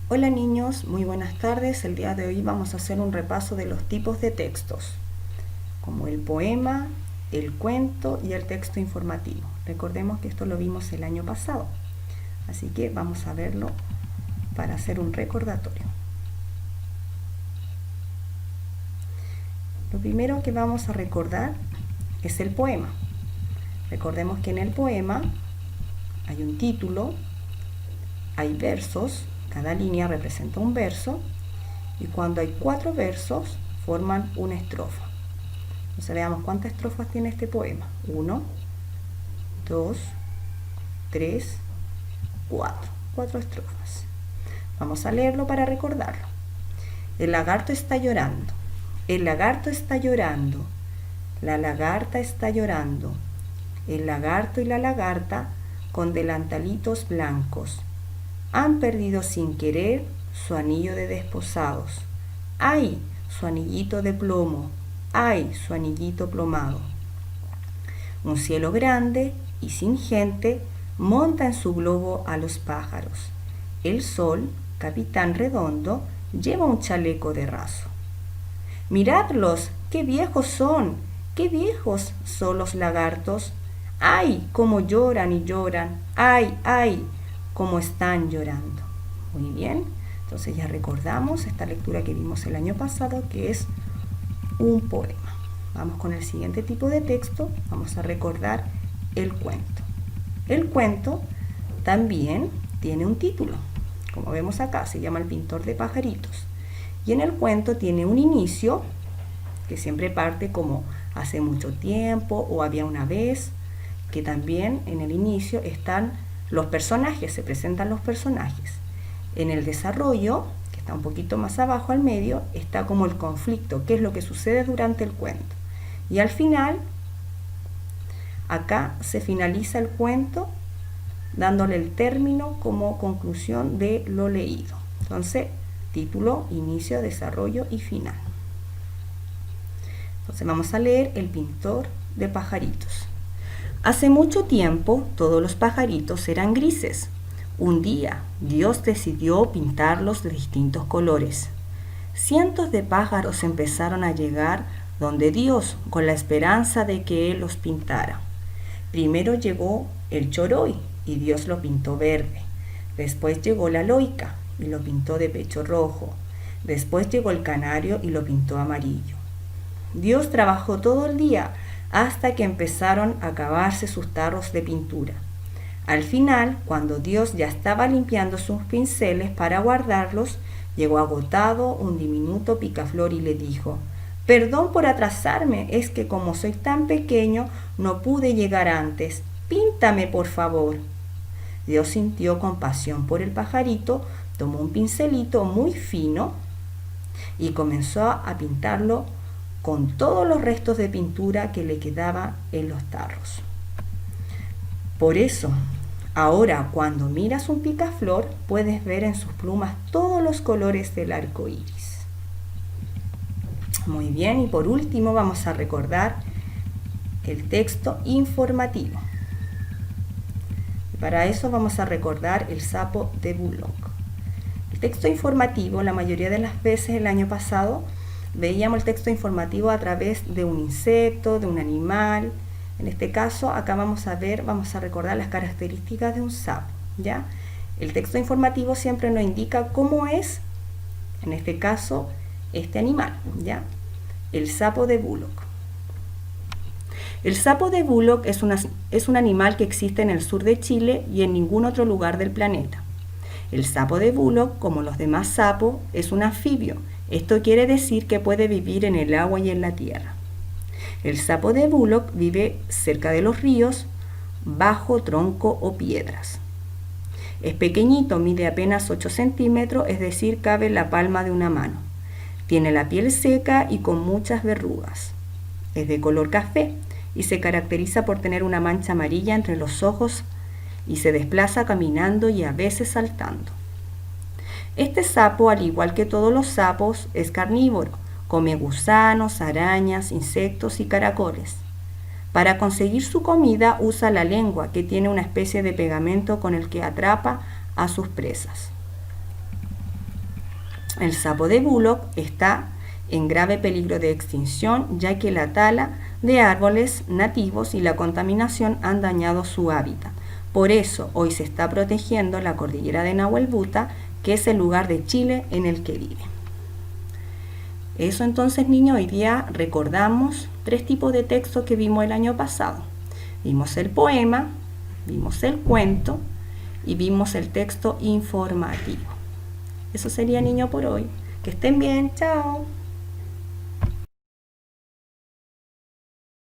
Hola niños, muy buenas tardes. El día de hoy vamos a hacer un repaso de los tipos de textos, como el poema, el cuento y el texto informativo. Recordemos que esto lo vimos el año pasado, así que vamos a verlo para hacer un recordatorio. Lo primero que vamos a recordar es el poema. Recordemos que en el poema hay un título, hay versos, cada línea representa un verso, y cuando hay 4 versos forman una estrofa. Entonces veamos cuántas estrofas tiene este poema. 1, 2, 3, 4. 4 estrofas. Vamos a leerlo para recordarlo. El lagarto está llorando. El lagarto está llorando. La lagarta está llorando. El lagarto y la lagarta con delantalitos blancos han perdido sin querer su anillo de desposados. ¡Ay! Su anillito de plomo. ¡Ay! Su anillito plomado. Un cielo grande y sin gente monta en su globo a los pájaros. El sol, capitán redondo, lleva un chaleco de raso. ¡Miradlos! ¡Qué viejos son! ¡Qué viejos son los lagartos! ¡Ay! ¡Cómo lloran y lloran! ¡Ay! ¡Ay! ¡Cómo están llorando! Muy bien, entonces ya recordamos esta lectura que vimos el año pasado, que es un poema. Vamos con el siguiente tipo de texto. Vamos a recordar el cuento. El cuento también tiene un título. Como vemos acá, se llama El pintor de pajaritos. Y en el cuento tiene un inicio, que siempre parte como hace mucho tiempo o había una vez, que también en el inicio están los personajes, se presentan los personajes. En el desarrollo, que está un poquito más abajo al medio, está como el conflicto, qué es lo que sucede durante el cuento. Y al final, acá se finaliza el cuento dándole el término como conclusión de lo leído. Entonces, título, inicio, desarrollo y final. Entonces vamos a leer El pintor de pajaritos. Hace mucho tiempo todos los pajaritos eran grises. Un día Dios decidió pintarlos de distintos colores. Cientos de pájaros empezaron a llegar donde Dios con la esperanza de que Él los pintara. Primero llegó el choroy y Dios lo pintó verde. Después llegó la loica y lo pintó de pecho rojo. Después llegó el canario y lo pintó amarillo. Dios trabajó todo el día hasta que empezaron a acabarse sus tarros de pintura. Al final, cuando Dios ya estaba limpiando sus pinceles para guardarlos, llegó agotado un diminuto picaflor y le dijo: «Perdón por atrasarme, es que como soy tan pequeño no pude llegar antes. Píntame, por favor». Dios sintió compasión por el pajarito, tomó un pincelito muy fino y comenzó a pintarlo con todos los restos de pintura que le quedaba en los tarros. Por eso, ahora cuando miras un picaflor, puedes ver en sus plumas todos los colores del arco iris. Muy bien, y por último vamos a recordar el texto informativo. Para eso vamos a recordar El sapo de Bullock. El texto informativo, la mayoría de las veces el año pasado, veíamos el texto informativo a través de un insecto, de un animal. En este caso, acá vamos a recordar las características de un sapo, ¿ya? El texto informativo siempre nos indica cómo es, en este caso, este animal, ¿ya? El sapo de Bullock. El sapo de Bullock es un animal que existe en el sur de Chile y en ningún otro lugar del planeta. El sapo de Bullock, como los demás sapos, es un anfibio. Esto quiere decir que puede vivir en el agua y en la tierra. El sapo de Bullock vive cerca de los ríos, bajo tronco o piedras. Es pequeñito, mide apenas 8 centímetros, es decir, cabe en la palma de una mano. Tiene la piel seca y con muchas verrugas. Es de color café y se caracteriza por tener una mancha amarilla entre los ojos y se desplaza caminando y a veces saltando. Este sapo, al igual que todos los sapos, es carnívoro. Come gusanos, arañas, insectos y caracoles. Para conseguir su comida usa la lengua, que tiene una especie de pegamento con el que atrapa a sus presas. El sapo de Bullock está en grave peligro de extinción, ya que la tala de árboles nativos y la contaminación han dañado su hábitat. Por eso hoy se está protegiendo la cordillera de Nahuelbuta, que es el lugar de Chile en el que vive. Eso entonces, niños, hoy día recordamos 3 tipos de textos que vimos el año pasado. Vimos el poema, vimos el cuento y vimos el texto informativo. Eso sería, niño, por hoy. Que estén bien, chao.